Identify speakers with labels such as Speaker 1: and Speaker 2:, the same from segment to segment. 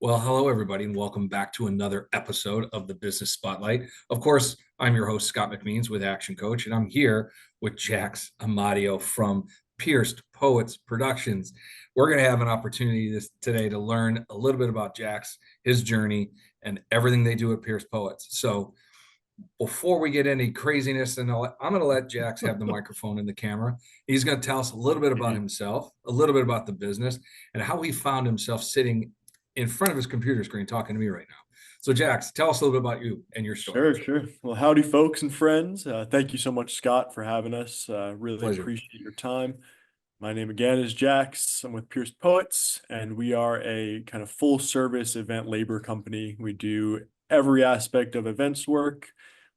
Speaker 1: Well, hello, everybody, and welcome back to another episode of the Business Spotlight. Of course, I'm your host, Scott McMeans with Action Coach, and I'm here with Jax Amadio from Pierced Poets Productions. We're going to have an opportunity today to learn a little bit about Jax, his journey, and everything they do at Pierced Poets. So, before we get any craziness and all, I'm going to let Jax have the microphone and the camera. He's going to tell us a little bit about himself, a little bit about the business, and how he found himself sitting in front of his computer screen talking to me right now. So, Jax, tell us a little bit about you and your story.
Speaker 2: Sure. Well, howdy, folks and friends. Thank you so much, Scott, for having us. Really
Speaker 1: Pleasure.
Speaker 2: appreciate your time. My name again is Jax. I'm with Pierced Poets, and we are a kind of full service event labor company. We do every aspect of events work.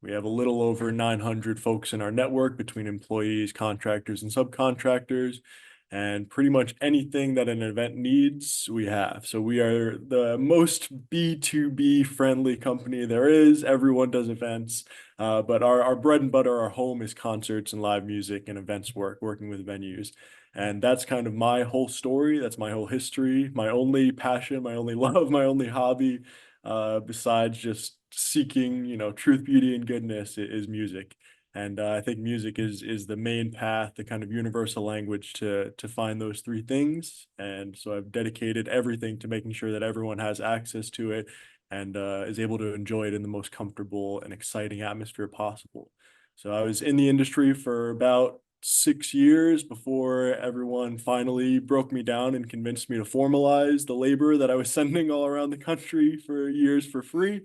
Speaker 2: We have a little over 900 folks in our network between employees, contractors, and subcontractors. And pretty much anything that an event needs, we have. So we are the most B2B friendly company there is. Everyone does events, but our bread and butter, our home is concerts and live music and events work, working with venues. And that's kind of my whole story. That's my whole history, my only passion, my only love, my only hobby, besides just seeking, truth, beauty, and goodness is music. And I think music is the main path, the kind of universal language to find those three things. And so I've dedicated everything to making sure that everyone has access to it and is able to enjoy it in the most comfortable and exciting atmosphere possible. So I was in the industry for about 6 years before everyone finally broke me down and convinced me to formalize the labor that I was sending all around the country for years for free.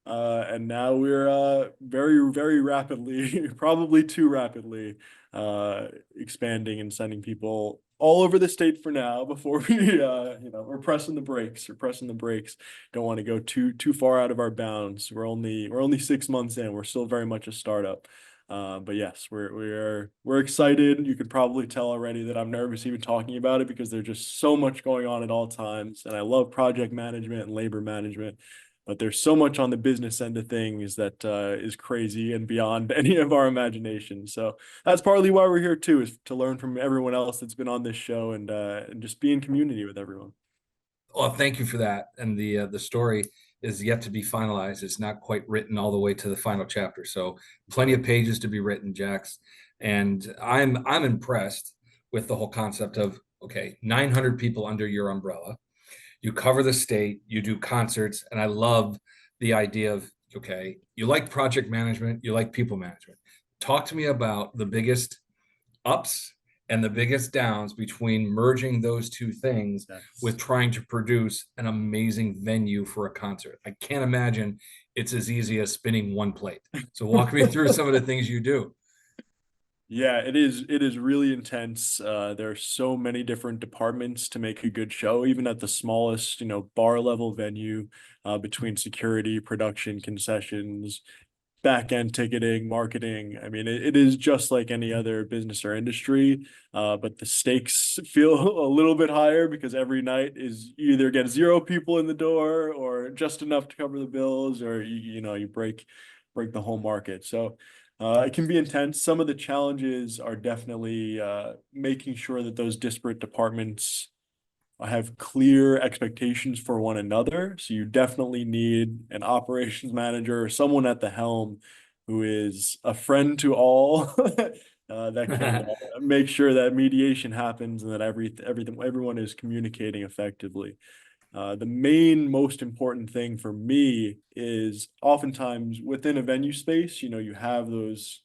Speaker 2: And now we're very rapidly, probably too rapidly, expanding and sending people all over the state for now before we, we're pressing the brakes. We're pressing the brakes. Don't want to go too far out of our bounds. We're only 6 months in. We're still very much a startup. But yes, we're excited. You could probably tell already that I'm nervous even talking about it because there's just so much going on at all times. And I love project management and labor management, but there's so much on the business end of things that is crazy and beyond any of our imagination. So that's partly why we're here too, is to learn from everyone else that's been on this show and just be in community with everyone.
Speaker 1: Well, thank you for that. And the story is yet to be finalized. It's not quite written all the way to the final chapter. So, plenty of pages to be written, Jax. And I'm impressed with the whole concept of, okay, 900 people under your umbrella. You cover the state, you do concerts, and I love the idea of, okay, you like project management, you like people management. Talk to me about the biggest ups and the biggest downs between merging those two things with
Speaker 2: Yes.
Speaker 1: trying to produce an amazing venue for a concert. I can't imagine it's as easy as spinning one plate. So walk me through some of the things you do.
Speaker 2: Yeah, it is. It is really intense. There are so many different departments to make a good show, even at the smallest, bar level venue, between security, production, concessions, back end ticketing, marketing. I mean, it is just like any other business or industry, but the stakes feel a little bit higher because every night is you either get zero people in the door or just enough to cover the bills, or you break the whole market. So it can be intense. Some of the challenges are definitely making sure that those disparate departments have clear expectations for one another. So you definitely need an operations manager or someone at the helm who is a friend to all, that can make sure that mediation happens and that everyone is communicating effectively. The main most important thing for me is oftentimes within a venue space, you have those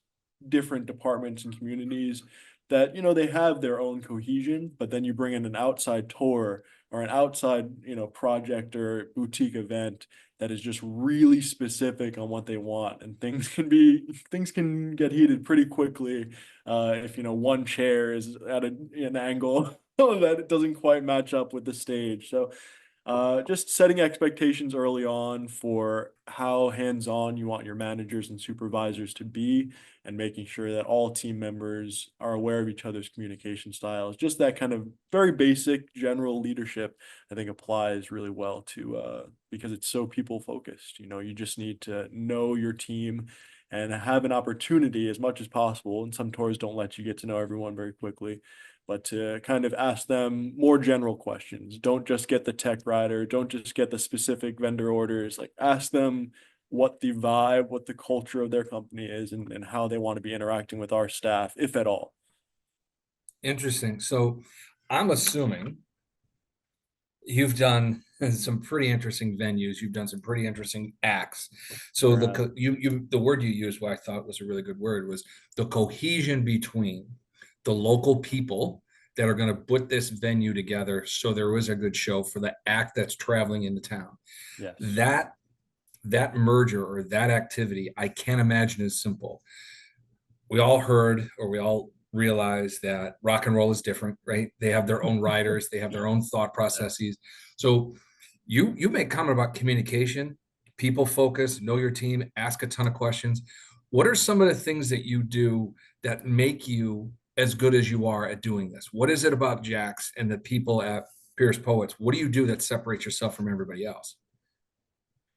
Speaker 2: different departments and communities that, they have their own cohesion, but then you bring in an outside tour or an outside, project or boutique event that is just really specific on what they want. And things can get heated pretty quickly, if, one chair is at an angle that it doesn't quite match up with the stage. So just setting expectations early on for how hands-on you want your managers and supervisors to be, and making sure that all team members are aware of each other's communication styles. Just that kind of very basic general leadership, I think, applies really well to because it's so people focused. You just need to know your team and have an opportunity as much as possible. And some tours don't let you get to know everyone very quickly, but to kind of ask them more general questions. Don't just get the tech rider, don't just get the specific vendor orders. Like, ask them what the vibe, what the culture of their company is, and how they want to be interacting with our staff, if at all.
Speaker 1: Interesting. So I'm assuming you've done some pretty interesting venues. You've done some pretty interesting acts. So
Speaker 2: Sure have.
Speaker 1: the word you used, what I thought was a really good word, was the cohesion between the local people that are going to put this venue together so there is a good show for the act that's traveling into town.
Speaker 2: Yes.
Speaker 1: That merger or that activity, I can't imagine is simple. We all heard or we all realize that rock and roll is different, right? They have their own riders, they have their own thought
Speaker 2: Yeah.
Speaker 1: processes. So you make comment about communication, people focus, know your team, ask a ton of questions. What are some of the things that you do that make you as good as you are at doing this? What is it about Jax and the people at Pierce Poets? What do you do that separates yourself from everybody else?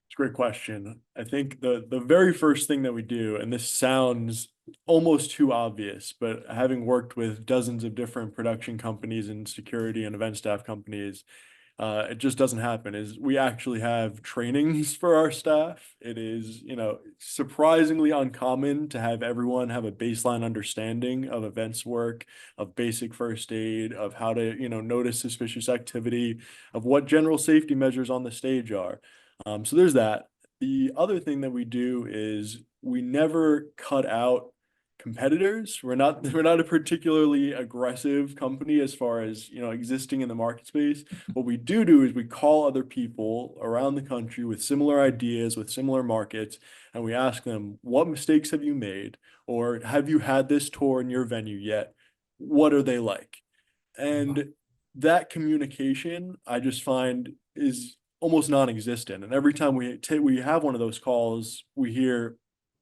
Speaker 2: It's a great question. I think the very first thing that we do, and this sounds almost too obvious, but having worked with dozens of different production companies and security and event staff companies, it just doesn't happen. Is we actually have trainings for our staff. It is, surprisingly uncommon to have everyone have a baseline understanding of events work, of basic first aid, of how to, notice suspicious activity, of what general safety measures on the stage are. So there's that. The other thing that we do is we never cut out competitors. We're not a particularly aggressive company as far as, existing in the market space. What we do is we call other people around the country with similar ideas, with similar markets, and we ask them, what mistakes have you made? Or have you had this tour in your venue yet? What are they like? And that communication, I just find, is almost non-existent. And every time we have one of those calls, we hear,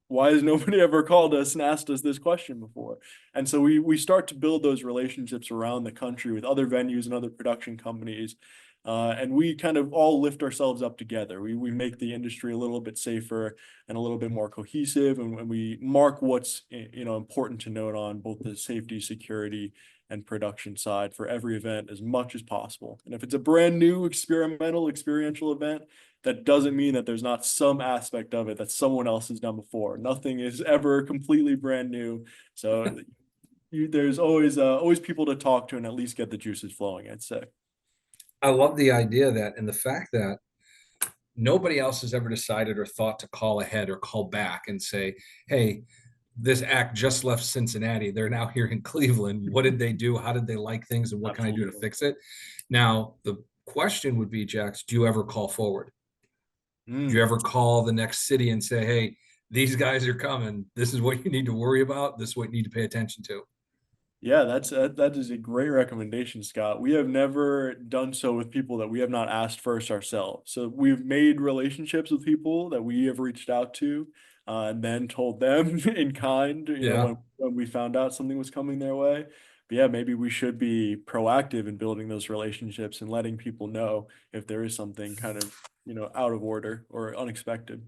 Speaker 2: why has nobody ever called us and asked us this question before? And so we start to build those relationships around the country with other venues and other production companies. And we kind of all lift ourselves up together. We make the industry a little bit safer and a little bit more cohesive, and we mark what's important to note on both the safety, security, and production side for every event as much as possible. And if it's a brand new experimental experiential event, that doesn't mean that there's not some aspect of it that someone else has done before. Nothing is ever completely brand new. So there's always people to talk to and at least get the juices flowing, I'd say.
Speaker 1: I love the idea that and the fact that nobody else has ever decided or thought to call ahead or call back and say, hey, this act just left Cincinnati. They're now here in Cleveland. What did they do? How did they like things? And what can I do to
Speaker 2: Absolutely.
Speaker 1: fix it? Now, the question would be, Jax, do you ever call forward? Do you
Speaker 2: Mm.
Speaker 1: ever call the next city and say, hey, these guys are coming. This is what you need to worry about. This is what you need to pay attention to.
Speaker 2: Yeah, that is a great recommendation, Scott. We have never done so with people that we have not asked first ourselves. So we've made relationships with people that we have reached out to, and then told them in kind,
Speaker 1: Yeah.
Speaker 2: when we found out something was coming their way. But yeah, maybe we should be proactive in building those relationships and letting people know if there is something kind of, out of order or unexpected.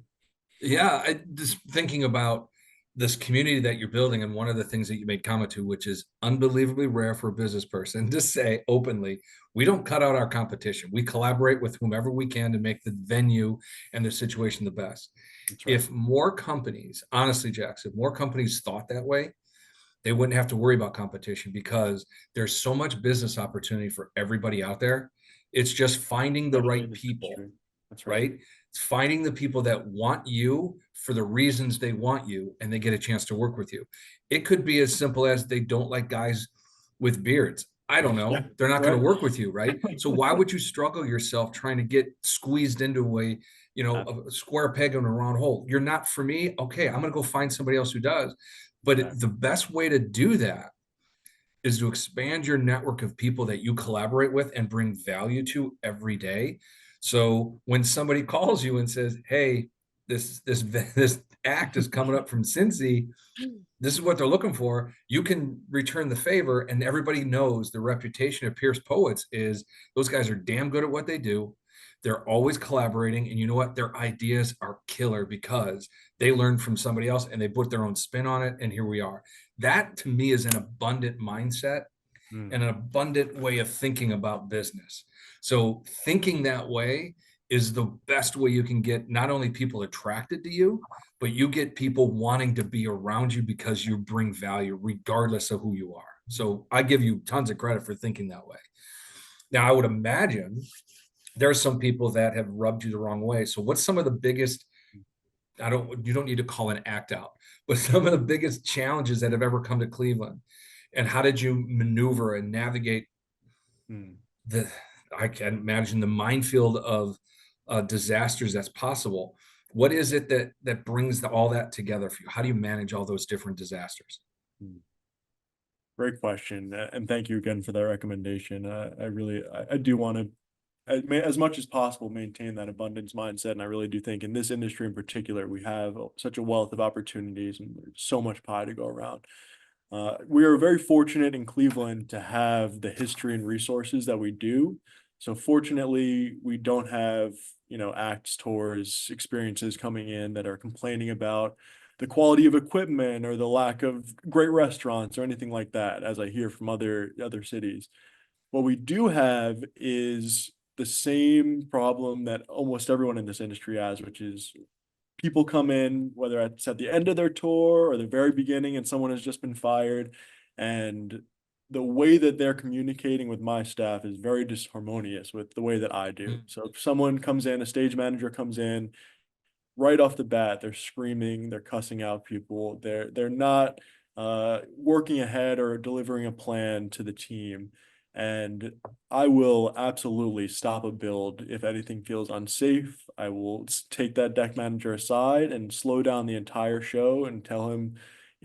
Speaker 1: Yeah. I just thinking about this community that you're building, and one of the things that you made comment to, which is unbelievably rare for a business person to say openly, we don't cut out our competition. We collaborate with whomever we can to make the venue and the situation the best.
Speaker 2: That's right.
Speaker 1: If more companies, honestly, Jackson, if more companies thought that way, they wouldn't have to worry about competition because there's so much business opportunity for everybody out there. It's just finding the
Speaker 2: Especially in
Speaker 1: right
Speaker 2: this
Speaker 1: people,
Speaker 2: industry. That's right.
Speaker 1: right? It's finding the people that want you for the reasons they want you and they get a chance to work with you. It could be as simple as they don't like guys with beards. I don't
Speaker 2: Yeah,
Speaker 1: know. They're not going
Speaker 2: right.
Speaker 1: to work with you, right? So why would you struggle yourself trying to get squeezed into a square peg in a round hole? You're not for me. Okay, I'm going to go find somebody else who does. But the
Speaker 2: Exactly.
Speaker 1: best way to do that is to expand your network of people that you collaborate with and bring value to every day. So when somebody calls you and says, "Hey, this act is coming up from Cincy. This is what they're looking for," you can return the favor, and everybody knows the reputation of Pierce Poets is those guys are damn good at what they do. They're always collaborating, and you know what? Their ideas are killer because they learned from somebody else and they put their own spin on it, and here we are. That to me is an abundant mindset
Speaker 2: Mm,
Speaker 1: and an abundant way of thinking about business. So thinking that way is the best way you can get not only people attracted to you, but you get people wanting to be around you because you bring value regardless of who you are. So I give you tons of credit for thinking that way. Now, I would imagine there are some people that have rubbed you the wrong way. So what's some of the biggest, you don't need to call an act out, but some of the biggest challenges that have ever come to Cleveland? And how did you maneuver and navigate
Speaker 2: mm,
Speaker 1: the, I can imagine the minefield of disasters that's possible. What is it that brings all that together for you? How do you manage all those different disasters?
Speaker 2: mm. Great question, and thank you again for that recommendation. I do want to, as much as possible, maintain that abundance mindset, and I really do think in this industry in particular, we have such a wealth of opportunities and there's so much pie to go around. We are very fortunate in Cleveland to have the history and resources that we do. So fortunately, we don't have, acts, tours, experiences coming in that are complaining about the quality of equipment or the lack of great restaurants or anything like that, as I hear from other cities. What we do have is the same problem that almost everyone in this industry has, which is people come in, whether it's at the end of their tour or the very beginning, and someone has just been fired. And the way that they're communicating with my staff is very disharmonious with the way that I do.
Speaker 1: Mm.
Speaker 2: So if someone comes in, a stage manager comes in, right off the bat, they're screaming, they're cussing out people, they're not working ahead or delivering a plan to the team. And I will absolutely stop a build if anything feels unsafe. I will take that deck manager aside and slow down the entire show and tell him,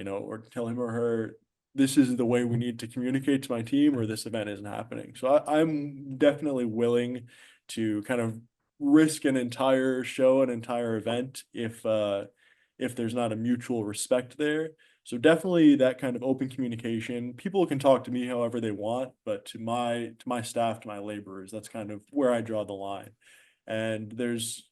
Speaker 2: or tell him or her, this is the way we need to communicate to my team, or this event isn't happening. So I'm definitely willing to kind of risk an entire show, an entire event, if there's not a mutual respect there. So definitely that kind of open communication. People can talk to me however they want, but to my staff, to my laborers, that's kind of where I draw the line. And there's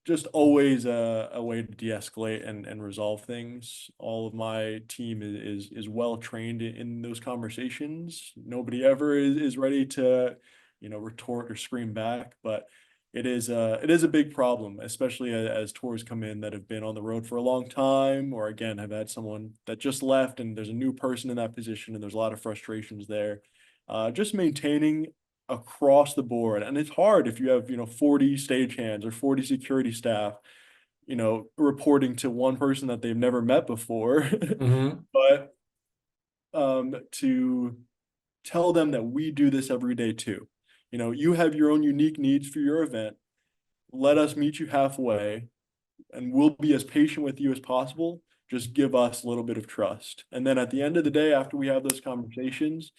Speaker 2: just always a way to de-escalate and resolve things. All of my team is well trained in those conversations. Nobody ever is ready to, retort or scream back, but it is a big problem, especially as tours come in that have been on the road for a long time, or again have had someone that just left and there's a new person in that position and there's a lot of frustrations there. Just maintaining across the board, and it's hard if you have 40 stagehands or 40 security staff, reporting to one person that they've never met before.
Speaker 1: Mm-hmm.
Speaker 2: But to tell them that we do this every day too. You have your own unique needs for your event. Let us meet you halfway, and we'll be as patient with you as possible. Just give us a little bit of trust. And then at the end of the day, after we have those conversations,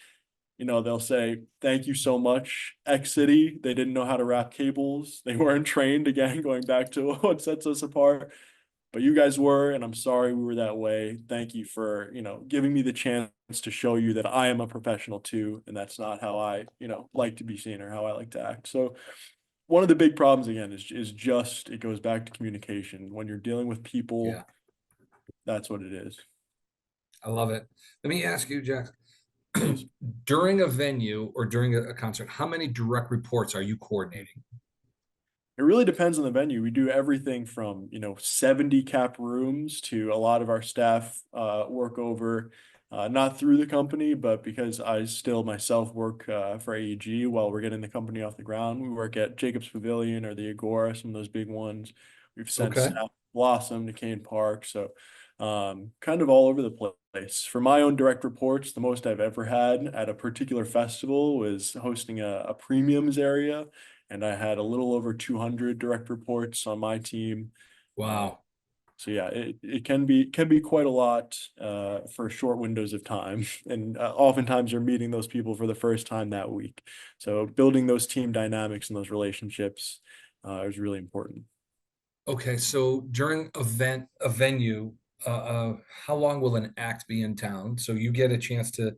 Speaker 2: they'll say, thank you so much, X City. They didn't know how to wrap cables. They weren't trained, again, going back to what sets us apart. But you guys were, and I'm sorry we were that way. Thank you for, giving me the chance to show you that I am a professional too, and that's not how I, like to be seen or how I like to act. So one of the big problems again is just it goes back to communication. When you're dealing with
Speaker 1: Yeah,
Speaker 2: people, that's what it is.
Speaker 1: I love it. Let me ask you, Jack,
Speaker 2: Please.
Speaker 1: during a venue or during a concert, how many direct reports are you coordinating?
Speaker 2: It really depends on the venue. We do everything from, 70 cap rooms to a lot of our staff work over, not through the company, but because I still myself work for AEG while we're getting the company off the ground. We work at Jacobs Pavilion or the Agora, some of those big ones. We've sent
Speaker 1: Okay.
Speaker 2: staff to Blossom to Kane Park. So kind of all over the place. For my own direct reports, the most I've ever had at a particular festival was hosting a premiums area, and I had a little over 200 direct reports on my team. Uh,
Speaker 1: Wow.
Speaker 2: so yeah, it can be quite a lot for short windows of time, and oftentimes you're meeting those people for the first time that week. So building those team dynamics and those relationships is really important.
Speaker 1: Okay, so during a venue, how long will an act be in town? So you get a chance to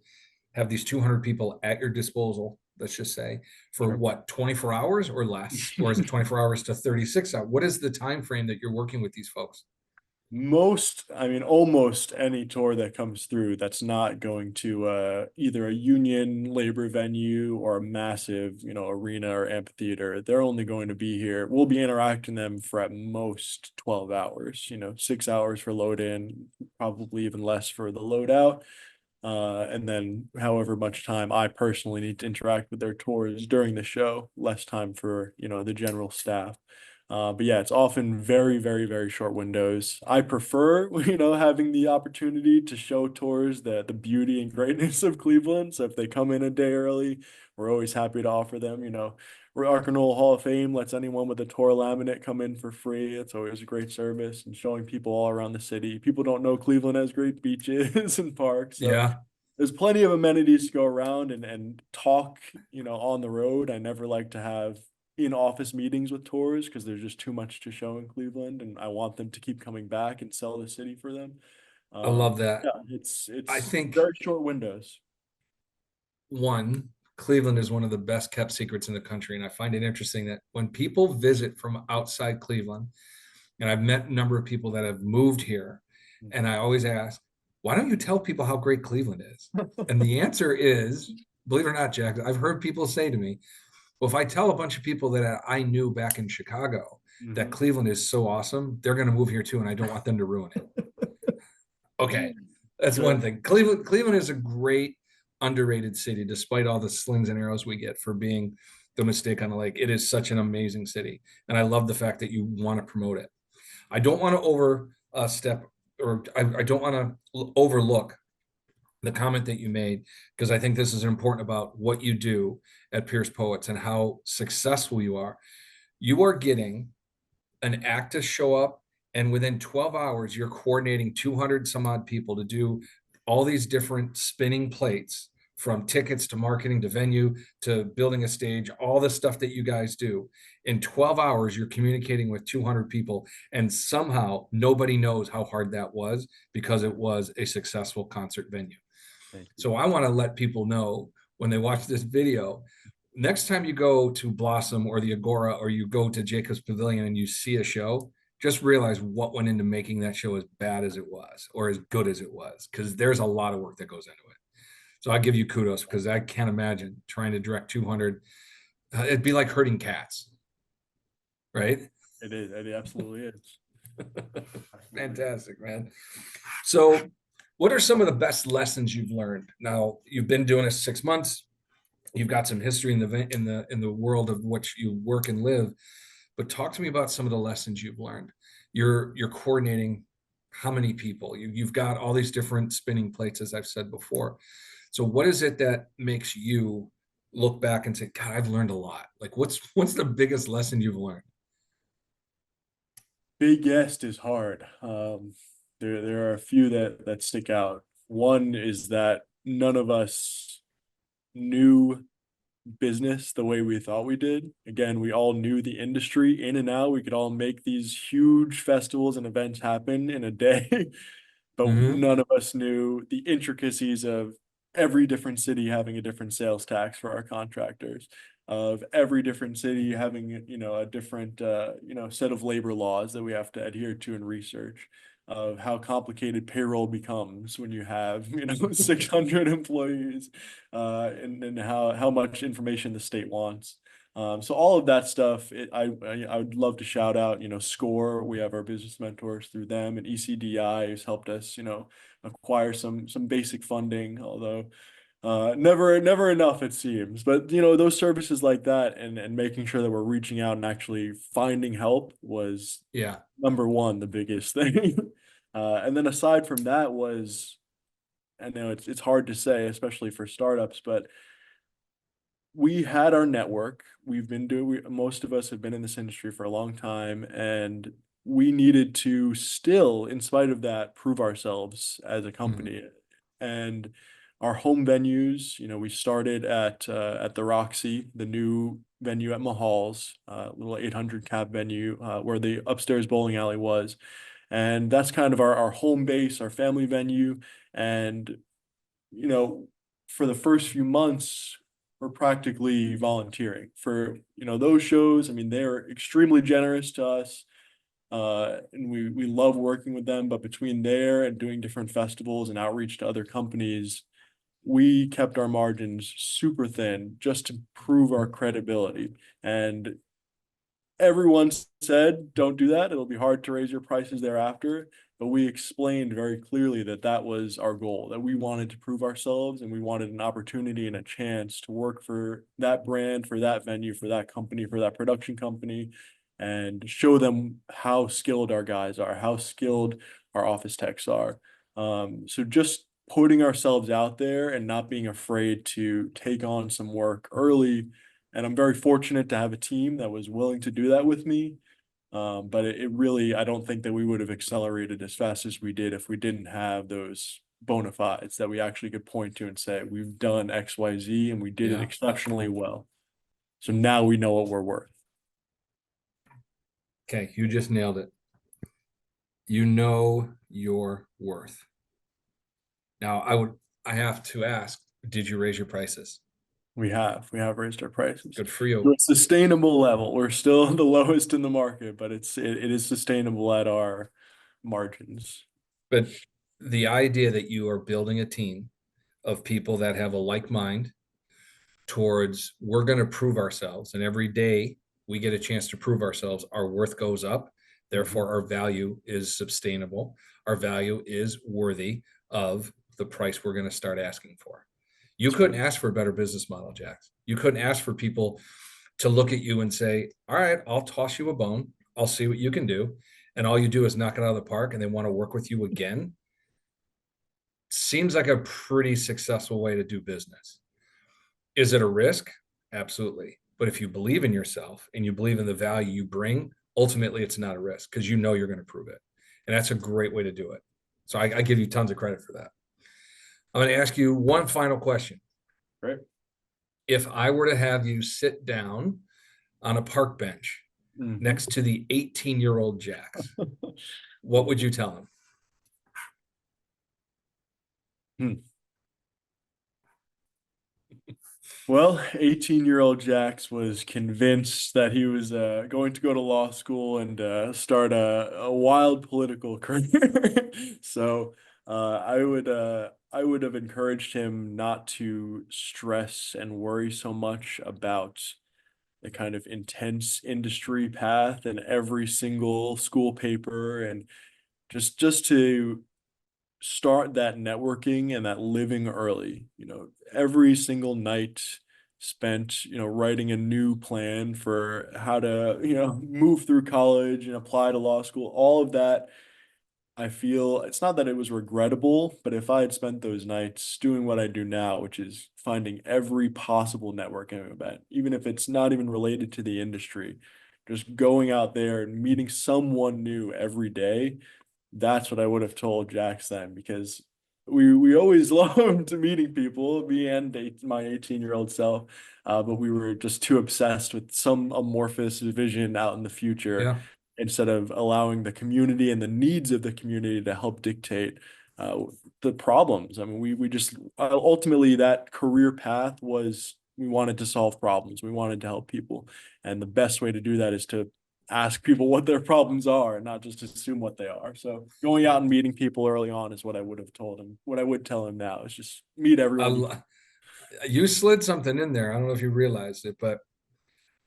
Speaker 1: have these 200 people at your disposal. let's just say, for
Speaker 2: 100%.
Speaker 1: what, 24 hours or less? Or is it 24 hours to 36 hours? What is the time frame that you're working with these folks?
Speaker 2: I mean, almost any tour that comes through that's not going to either a union labor venue or a massive, arena or amphitheater, they're only going to be here. We'll be interacting them for at most 12 hours, 6 hours for load in, probably even less for the load out. And then however much time I personally need to interact with their tours during the show, less time for, the general staff. But yeah, it's often very, very, very short windows. I prefer, having the opportunity to show tours the beauty and greatness of Cleveland. So if they come in a day early, we're always happy to offer them, Rock and Roll Hall of Fame lets anyone with a tour laminate come in for free. It's always a great service and showing people all around the city. People don't know Cleveland has great beaches and parks. So
Speaker 1: Yeah.
Speaker 2: there's plenty of amenities to go around and talk, on the road. I never like to have in-office meetings with tours because there's just too much to show in Cleveland, and I want them to keep coming back and sell the city for them.
Speaker 1: I love that.
Speaker 2: Yeah, it's
Speaker 1: I
Speaker 2: it's
Speaker 1: think
Speaker 2: very short windows.
Speaker 1: one, Cleveland is one of the best kept secrets in the country. And I find it interesting that when people visit from outside Cleveland, and I've met a number of people that have moved here, and I always ask, why don't you tell people how great Cleveland is? And the answer is, believe it or not, Jack, I've heard people say to me, well, if I tell a bunch of people that I knew back in Chicago that
Speaker 2: Mhm.
Speaker 1: Cleveland is so awesome, they're going to move here too, and I don't want them to ruin it. Okay, that's
Speaker 2: Sure.
Speaker 1: one thing. Cleveland is a great underrated city, despite all the slings and arrows we get for being the mistake on the lake. It is such an amazing city, and I love the fact that you want to promote it. I don't want to overstep, or I don't want to overlook the comment that you made, because I think this is important about what you do at Pierce Poets and how successful you are. You are getting an act to show up, and within 12 hours you're coordinating 200 some odd people to do all these different spinning plates, from tickets to marketing to venue to building a stage, all the stuff that you guys do. In 12 hours you're communicating with 200 people, and somehow nobody knows how hard that was because it was a successful concert venue.
Speaker 2: Thank you.
Speaker 1: So I want to let people know when they watch this video, next time you go to Blossom or the Agora, or you go to Jacob's Pavilion and you see a show, just realize what went into making that show as bad as it was or as good as it was, because there's a lot of work that goes into it. So I give you kudos, because I can't imagine trying to direct 200. It'd be like herding cats, right?
Speaker 2: It is. It absolutely is.
Speaker 1: Fantastic, man. So, what are some of the best lessons you've learned? Now, you've been doing this 6 months. You've got some history in the world of which you work and live, but talk to me about some of the lessons you've learned. You're coordinating how many people? You've got all these different spinning plates, as I've said before. So, what is it that makes you look back and say, God, I've learned a lot? Like, what's the biggest lesson you've learned?
Speaker 2: Big guest is hard. There are a few that stick out. One is that none of us knew business the way we thought we did. Again, we all knew the industry in and out. We could all make these huge festivals and events happen in a day, but
Speaker 1: Mm-hmm.
Speaker 2: none of us knew the intricacies of every different city having a different sales tax for our contractors, of every different city having, a different, set of labor laws that we have to adhere to and research, of how complicated payroll becomes when you have, 600 employees, and how much information the state wants. So all of that stuff, I would love to shout out, SCORE. We have our business mentors through them, and ECDI has helped us, acquire some basic funding, although never enough it seems. But those services like that, and making sure that we're reaching out and actually finding help was
Speaker 1: Yeah.
Speaker 2: number one, the biggest thing. And then aside from that was, I know it's hard to say, especially for startups, but we had our network. Most of us have been in this industry for a long time, and we needed to still, in spite of that, prove ourselves as a
Speaker 1: Mm-hmm.
Speaker 2: company. And our home venues, we started at the Roxy, the new venue at Mahal's, little 800 cap venue, where the upstairs bowling alley was. And that's kind of our home base, our family venue. And, you know, for the first few months, we're practically volunteering for, those shows. I mean, they're extremely generous to us. And we love working with them, but between there and doing different festivals and outreach to other companies, we kept our margins super thin just to prove our credibility. And everyone said, don't do that. It'll be hard to raise your prices thereafter. But we explained very clearly that that was our goal, that we wanted to prove ourselves and we wanted an opportunity and a chance to work for that brand, for that venue, for that company, for that production company, and show them how skilled our guys are, how skilled our office techs are. So just putting ourselves out there and not being afraid to take on some work early. And I'm very fortunate to have a team that was willing to do that with me. But it really, I don't think that we would have accelerated as fast as we did if we didn't have those bona fides that we actually could point to and say, we've done XYZ and we did it
Speaker 1: Yeah.
Speaker 2: exceptionally well. So now we know what we're worth.
Speaker 1: Okay, you just nailed it. You know your worth. Now, I have to ask, did you raise your prices?
Speaker 2: We have raised our prices
Speaker 1: Good for
Speaker 2: to
Speaker 1: you.
Speaker 2: a sustainable level. We're still the lowest in the market, but it is sustainable at our margins.
Speaker 1: But the idea that you are building a team of people that have a like mind towards we're going to prove ourselves, and every day we get a chance to prove ourselves, our worth goes up.
Speaker 2: Mhm.
Speaker 1: Therefore, our value is sustainable. Our value is worthy of the price we're going to start asking for. You
Speaker 2: That's right.
Speaker 1: couldn't ask for a better business model, Jax. You couldn't ask for people to look at you and say, all right, I'll toss you a bone. I'll see what you can do. And all you do is knock it out of the park and they want to work with you again. Seems like a pretty successful way to do business. Is it a risk? Absolutely. But if you believe in yourself and you believe in the value you bring, ultimately it's not a risk because you know you're going to prove it. And that's a great way to do it. So I give you tons of credit for that. I'm going to ask you one final question.
Speaker 2: Right.
Speaker 1: If I were to have you sit down on a park bench
Speaker 2: Mhm.
Speaker 1: next to the 18-year-old Jax, what would you tell him?
Speaker 2: Hmm. Well, 18-year-old Jax was convinced that he was going to go to law school and start a wild political career. So I would have encouraged him not to stress and worry so much about the kind of intense industry path and every single school paper, and just to start that networking and that living early, every single night spent, writing a new plan for how to, move through college and apply to law school, all of that. I feel it's not that it was regrettable, but if I had spent those nights doing what I do now, which is finding every possible networking event, even if it's not even related to the industry, just going out there and meeting someone new every day, that's what I would have told Jax then, because we always loved meeting people, me and my 18-year-old self, but we were just too obsessed with some amorphous vision out in the future
Speaker 1: Yeah.
Speaker 2: instead of allowing the community and the needs of the community to help dictate uh, the problems. I mean, we just ultimately that career path was we wanted to solve problems, we wanted to help people, and the best way to do that is to ask people what their problems are and not just assume what they are. So going out and meeting people early on is what I would have told him. What I would tell him now is just meet everyone you can.
Speaker 1: You slid something in there. I don't know if you realized it, but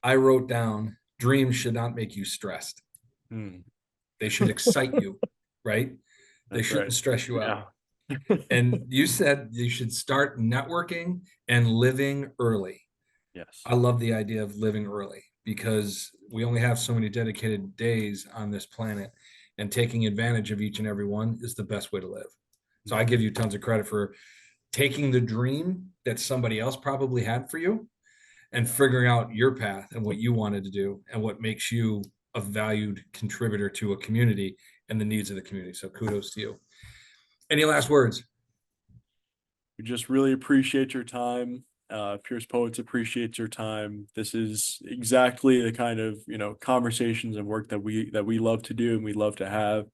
Speaker 1: I wrote down dreams should not make you stressed.
Speaker 2: Hmm.
Speaker 1: They should excite you, right? They
Speaker 2: That's right.
Speaker 1: shouldn't stress you out.
Speaker 2: Yeah.
Speaker 1: And you said you should start networking and living early.
Speaker 2: Yes.
Speaker 1: I love the idea of living early because we only have so many dedicated days on this planet, and taking advantage of each and every one is the best way to live. So I give you tons of credit for taking the dream that somebody else probably had for you and figuring out your path and what you wanted to do and what makes you a valued contributor to a community and the needs of the community. So kudos to you. Any last words?
Speaker 2: We just really appreciate your time. Pierce Poets appreciates your time. This is exactly the kind of conversations and work that we love to do and we love to have.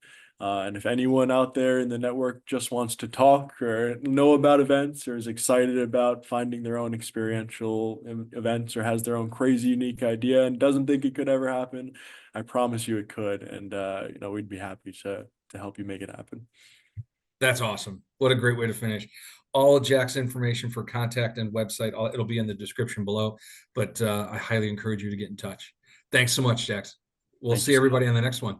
Speaker 2: And if anyone out there in the network just wants to talk or know about events or is excited about finding their own experiential events or has their own crazy unique idea and doesn't think it could ever happen, I promise you it could. And we'd be happy to help you make it happen.
Speaker 1: That's awesome. What a great way to finish. All of Jack's information for contact and website, it'll be in the description below, but I highly encourage you to get in touch. Thanks so much, Jax. We'll
Speaker 2: Thank you
Speaker 1: see
Speaker 2: so
Speaker 1: everybody
Speaker 2: much.
Speaker 1: on the next one.